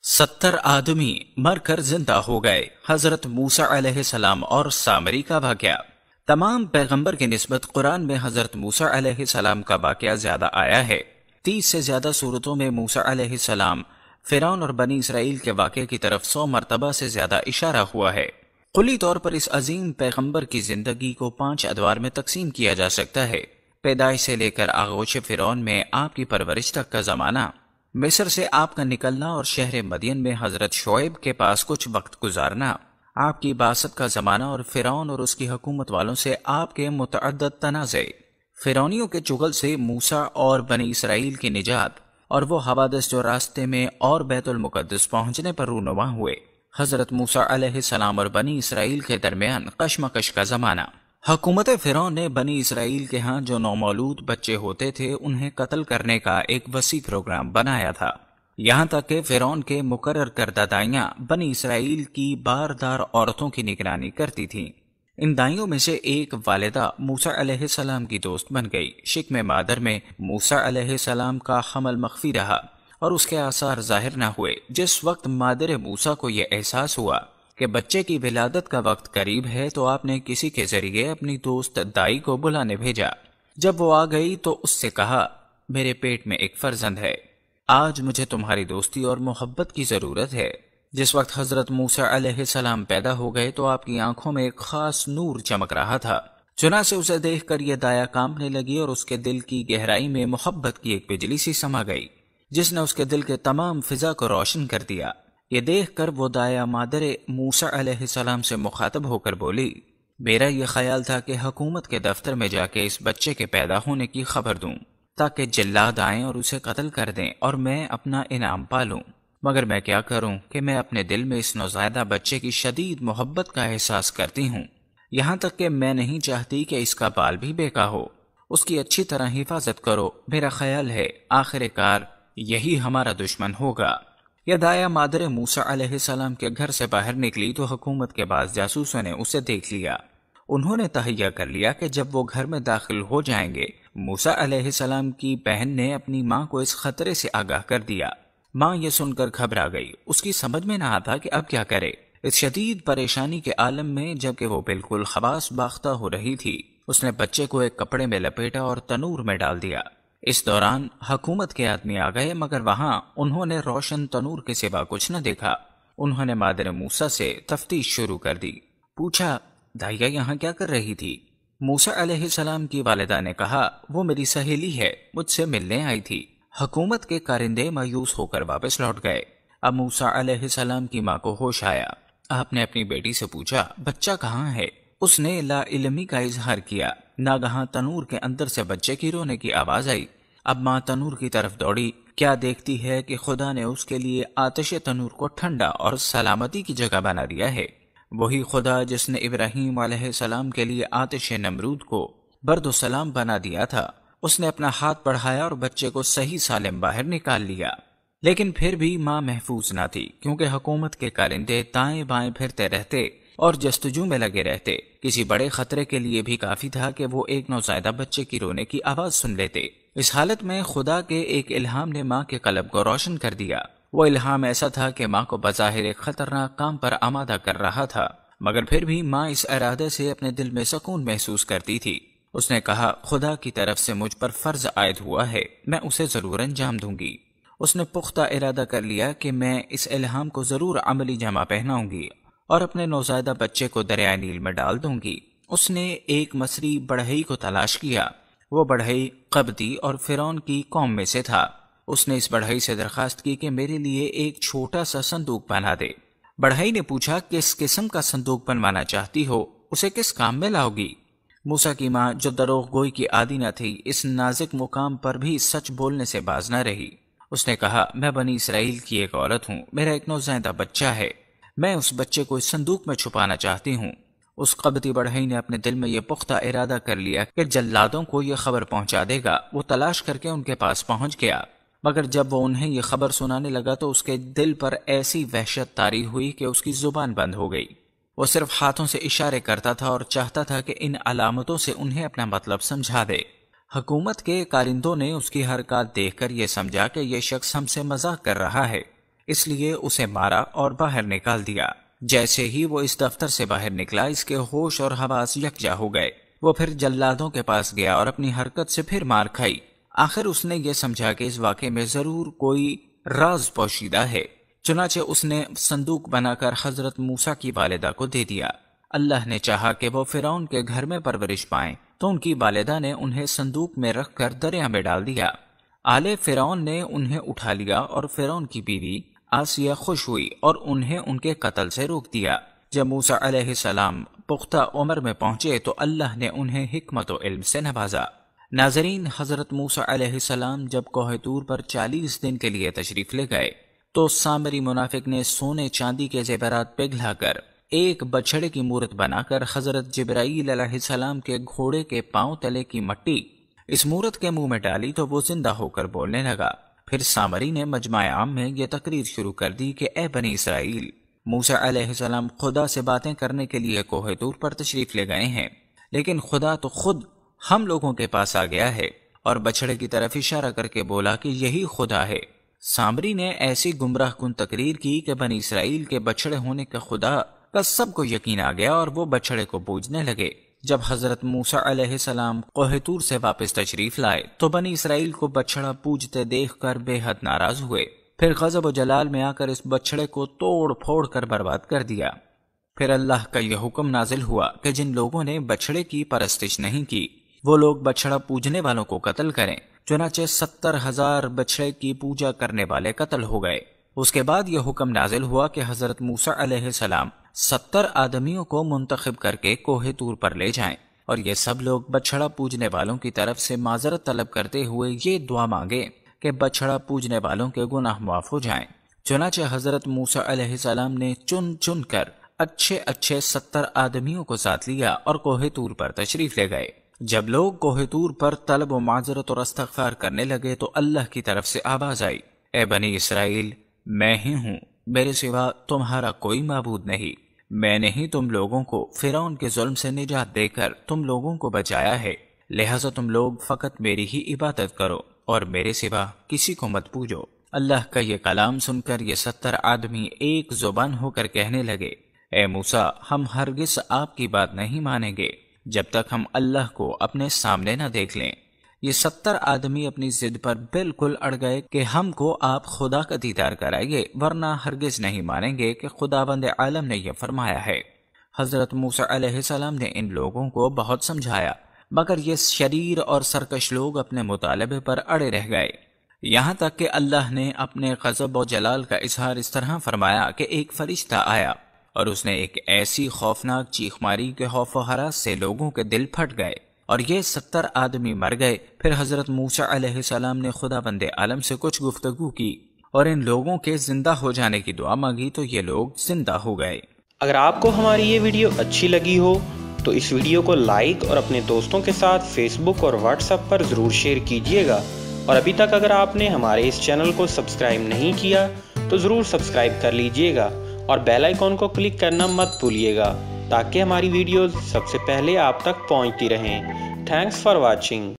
70 आदमी मर कर जिंदा हो गए। हजरत मूसा अलैहिस्सलाम और सामरी का वाकया। तमाम पैगंबर की निस्बत कुरान में हजरत मूसा अलैहिस्सलाम का वाकया ज्यादा आया है। 30 से ज्यादा सूरतों में मूसा अलैहिस्सलाम, फिरौन और बनी इसराइल के वाकये की तरफ 100 मरतबा से ज्यादा इशारा हुआ है। कुली तौर पर इस अजीम पैगंबर की जिंदगी को 5 अदवार में तकसीम किया जा सकता है। पैदाइश से लेकर आगोश फिरौन में आपकी परवरिश तक का जमाना, मिस्र से आपका निकलना और शहर मदियन में हजरत शोएब के पास कुछ वक्त गुजारना, आपकी बासत का जमाना और फिरौन और उसकी हुकूमत वालों से आपके मुतअद्दद तनाज़े, फिरौनियों के चुगल से मूसा और बनी इसराइल की निजात, और वो हवादिस जो रास्ते में और बैतुल मुकद्दस पहुंचने पर रूनुमा हुए। हजरत मूसा अलैहिस्सलाम और बनी इसराइल के दरमियान कशमकश का जमाना। हुकूमत फिरौन ने बनी इसराइल के यहाँ जो नौमौलूद बच्चे होते थे उन्हें कत्ल करने का एक वसी प्रोग्राम बनाया था। यहाँ तक कि फिरौन के मुकर्रर करदा दाइयाँ बनी इसराइल की बारदार औरतों की निगरानी करती थीं। इन दाइयों में से एक वालिदा मूसा अलैहिस्सलाम की दोस्त बन गई। शिक्म मादर में मूसा अलैहिस्सलाम का हमल मख्फी रहा और उसके आसार जाहिर न हुए। जिस वक्त मादर मूसा को यह एहसास हुआ कि बच्चे की विलादत का वक्त करीब है तो आपने किसी के जरिए अपनी दोस्त दाई को बुलाने भेजा। जब वो आ गई तो उससे कहा, मेरे पेट में एक फर्जंद है, आज मुझे तुम्हारी दोस्ती और मोहब्बत की जरूरत है। जिस वक्त हजरत मूसा अलैहिस्सलाम पैदा हो गए तो आपकी आंखों में एक खास नूर चमक रहा था। चुना से उसे देखकर यह दाया कांपने लगी और उसके दिल की गहराई में मोहब्बत की एक बिजली सी समा गई जिसने उसके दिल के तमाम फिजा को रोशन कर दिया। ये देखकर वो दाया मादर मूसा अलैहिस्सलाम से मुखातब होकर बोली, मेरा ये ख्याल था कि हुकूमत के दफ्तर में जाके इस बच्चे के पैदा होने की खबर दूं ताकि जिल्लाद आएं और उसे कत्ल कर दें और मैं अपना इनाम पालूं। मगर मैं क्या करूं कि मैं अपने दिल में इस नौज़ायदा बच्चे की शदीद मोहब्बत का एहसास करती हूं, यहाँ तक कि मैं नहीं चाहती कि इसका बाल भी बेका हो। उसकी अच्छी तरह हिफाजत करो। मेरा ख्याल है आखिरकार यही हमारा दुश्मन होगा। यह दाया मादर मूसा अलैहिस्सलाम के घर से बाहर निकली तो हुकूमत के बाद जासूसों ने उसे देख लिया। उन्होंने तहैया कर लिया कि जब वो घर में दाखिल हो जाएंगे। मूसा अलैहिस्सलाम की बहन ने अपनी माँ को इस खतरे से आगाह कर दिया। माँ ये सुनकर घबरा गई। उसकी समझ में न आता कि अब क्या करे। इस शदीद परेशानी के आलम में जबकि वो बिल्कुल खबास बाख्ता हो रही थी, उसने बच्चे को एक कपड़े में लपेटा और तनूर में डाल दिया। इस दौरान हुकूमत के आदमी आ गए मगर वहां उन्होंने रोशन तनूर के सिवा कुछ न देखा। उन्होंने मादर मूसा से तफ्तीश शुरू कर दी। पूछा, दाइया यहाँ क्या कर रही थी? मूसा अलैहिस्सलाम की वालिदा ने कहा, वो मेरी सहेली है, मुझसे मिलने आई थी। हुकूमत के कारिंदे मायूस होकर वापस लौट गए। अब मूसा अलैहिस्सलाम की माँ को होश आया। आपने अपनी बेटी से पूछा, बच्चा कहाँ है? उसने ला इल्मी का इजहार किया। नागहां तनूर के अंदर से बच्चे की रोने की आवाज आई। अब माँ तनूर की तरफ दौड़ी। क्या देखती है कि खुदा ने उसके लिए आतिश तनूर को ठंडा और सलामती की जगह बना दिया है। वही खुदा जिसने इब्राहीम अलैहिस्सलाम के लिए आतिश नमरूद को बर्दो सलाम बना दिया था, उसने अपना हाथ बढ़ाया और बच्चे को सही सालिम बाहर निकाल लिया। लेकिन फिर भी माँ महफूज न थी क्योंकि हुकूमत के कारिंदे दाएं बाएं फिरते रहते और जस्तजू में लगे रहते। किसी बड़े खतरे के लिए भी काफी था कि वो एक नौज़ायदा बच्चे की रोने की आवाज सुन लेते। इस हालत में खुदा के एक इल्हाम ने माँ के कल्ब को रोशन कर दिया। वो इल्हाम ऐसा था कि माँ को बज़ाहिर एक खतरनाक काम पर आमादा कर रहा था, मगर फिर भी माँ इस इरादे से अपने दिल में सुकून महसूस करती थी। उसने कहा, खुदा की तरफ से मुझ पर फर्ज आयद हुआ है, मैं उसे जरूर अंजाम दूंगी। उसने पुख्ता इरादा कर लिया कि मैं इस इल्हाम को जरूर अमली जमा पहनाऊंगी और अपने नौज़ायदा बच्चे को दरिया नील में डाल दूंगी। उसने एक मसरी बढ़ई को तलाश किया। वो बढ़ई कब्ती और फिरौन की कौम में से था। उसने इस बढ़ई से दरखास्त की कि मेरे लिए एक छोटा सा संदूक बना दे। बढ़ई ने पूछा, किस किस्म का संदूक बनवाना चाहती हो? उसे किस काम में लाओगी? मूसा की माँ, जो दरोग गोई की आदी न थी, इस नाजुक मुकाम पर भी सच बोलने से बाज न रही। उसने कहा, मैं बनी इसराइल की एक औरत हूँ, मेरा एक नौज़ायदा बच्चा है, मैं उस बच्चे को इस संदूक में छुपाना चाहती हूँ। उस कब्ती बढ़ई ने अपने दिल में यह पुख्ता इरादा कर लिया कि जल्लादों को यह खबर पहुंचा देगा। वो तलाश करके उनके पास पहुंच गया, मगर जब वो उन्हें यह खबर सुनाने लगा तो उसके दिल पर ऐसी वहशत तारी हुई कि उसकी जुबान बंद हो गई। वो सिर्फ हाथों से इशारे करता था और चाहता था कि इन अलामतों से उन्हें अपना मतलब समझा दे। हुकूमत के कारिंदों ने उसकी हरकत देखकर यह समझा कि यह शख्स हमसे मजाक कर रहा है। اس لیے اسے مارا اور باہر نکال دیا۔ جیسے ہی وہ اس دفتر سے باہر نکلا، اس کے ہوش اور حواس یکجا ہو گئے۔ وہ پھر جلادوں کے پاس گیا اور اپنی حرکت سے پھر مار کھائی۔ آخر اس نے یہ سمجھا کہ اس واقعے میں ضرور کوئی راز پوشیدہ ہے، چنانچہ اس نے صندوق بنا کر حضرت موسیٰ کی والدہ کو دے دیا۔ اللہ نے چاہا کہ وہ فرعون کے گھر میں پرورش پائیں، تو ان کی والدہ نے انہیں صندوق میں رکھ کر دریا میں ڈال دیا۔ آل فرعون نے انہیں اٹھا لیا اور فرعون کی بیوی آسیہ خوش ہوئی اور انہیں ان کے قتل سے روک دیا۔ جب موسیٰ علیہ السلام پختہ عمر میں پہنچے تو اللہ نے انہیں حکمت و علم سے نوازا۔ ناظرین، حضرت موسیٰ علیہ السلام جب کوہ طور پر 40 دن کے لیے تشریف لے گئے تو سامری منافق نے سونے چاندی کے زیورات پگھلا کر ایک بچھڑے کی مورت بنا کر حضرت جبرائیل علیہ السلام کے گھوڑے کے پاؤں تلے کی مٹی اس مورت کے منہ میں ڈالی تو وہ زندہ ہو کر بولنے لگا۔ پھر سامری نے مجمع عام میں یہ تقریر شروع کر دی کہ اے بنی اسرائیل، موسیٰ علیہ السلام خدا سے باتیں کرنے کے لیے کوہ طور پر تشریف لے گئے ہیں، لیکن خدا تو خود ہم لوگوں کے پاس آ گیا ہے، اور بچھڑے کی طرف اشارہ کر کے بولا کہ یہی خدا ہے۔ سامری نے ایسی گمراہ کن تقریر کی کہ بنی اسرائیل کے بچھڑے ہونے کا خدا کا سب کو یقین آ گیا اور وہ بچھڑے کو پوجنے لگے۔ جب حضرت موسیٰ علیہ السلام کوہ طور سے واپس تشریف لائے تو بنی اسرائیل کو بچھڑا پوجتے دیکھ کر بے حد ناراض ہوئے، پھر غضب و جلال میں آ کر اس بچھڑے کو توڑ پھوڑ کر برباد کر دیا۔ پھر اللہ کا یہ حکم نازل ہوا کہ جن لوگوں نے بچھڑے کی پرستش نہیں کی وہ لوگ بچھڑا پوجنے والوں کو قتل کریں۔ چنانچہ 70,000 بچھڑے کی پوجا کرنے والے قتل ہو گئے۔ اس کے بعد یہ حکم نازل ہوا کہ حضرت موسیٰ علیہ السلام 70 آدمیوں کو منتخب کر کے کوہ طور پر لے جائیں، اور یہ سب لوگ بچھڑا پوجنے والوں کی طرف سے معذرت طلب کرتے ہوئے یہ دعا مانگے کہ بچھڑا پوجنے والوں کے گناہ معاف ہو جائیں۔ چنانچہ حضرت موسیٰ علیہ السلام نے چن چن کر اچھے 70 آدمیوں کو ساتھ لیا اور کوہ طور پر تشریف لے گئے۔ جب لوگ کوہ طور پر طلب و معذرت اور استغفار کرنے لگے تو اللہ کی طرف سے آواز آئی، اے بنی اسرائیل، میں ہی ہوں، میرے سوا تمہارا کوئی معبود نہیں۔ میں نے ہی تم لوگوں کو فرعون کے ظلم سے نجات دے کر تم لوگوں کو بچایا ہے، لہٰذا تم لوگ فقط میری ہی عبادت کرو اور میرے سوا کسی کو مت پوجو۔ اللہ کا یہ کلام سن کر یہ 70 آدمی ایک زبان ہو کر کہنے لگے، اے موسیٰ، ہم ہرگز آپ کی بات نہیں مانیں گے جب تک ہم اللہ کو اپنے سامنے نہ دیکھ لیں۔ یہ 70 آدمی اپنی ضد پر بالکل اڑ گئے کہ ہم کو آپ خدا کا دیدار کرائیے، ورنہ ہرگز نہیں مانیں گے کہ خداوند عالم نے یہ فرمایا ہے۔ حضرت موسیٰ علیہ السلام نے ان لوگوں کو بہت سمجھایا، مگر یہ شریر اور سرکش لوگ اپنے مطالبے پر اڑے رہ گئے، یہاں تک کہ اللہ نے اپنے غضب و جلال کا اظہار اس طرح فرمایا کہ ایک فرشتہ آیا اور اس نے ایک ایسی خوفناک چیخ ماری کہ خوف و ہراس سے لوگوں کے دل پھٹ گئے اور یہ 70 آدمی مر گئے۔ پھر حضرت موسیٰ علیہ السلام نے خداوند عالم سے کچھ گفتگو کی اور ان لوگوں کے زندہ ہو جانے کی دعا مانگی تو یہ لوگ زندہ ہو گئے۔ اگر آپ کو ہماری یہ ویڈیو اچھی لگی ہو تو اس ویڈیو کو لائک اور اپنے دوستوں کے ساتھ فیس بک اور واٹس ایپ پر ضرور شیئر کیجیے گا، اور ابھی تک اگر آپ نے ہمارے اس چینل کو سبسکرائب نہیں کیا تو ضرور سبسکرائب کر لیجیے گا اور بیل آئیکن کو کلک کرنا مت بھولیے گا تاکہ ہماری ویڈیوز سب سے پہلے آپ تک پہنچتی رہیں۔ Thanks for watching.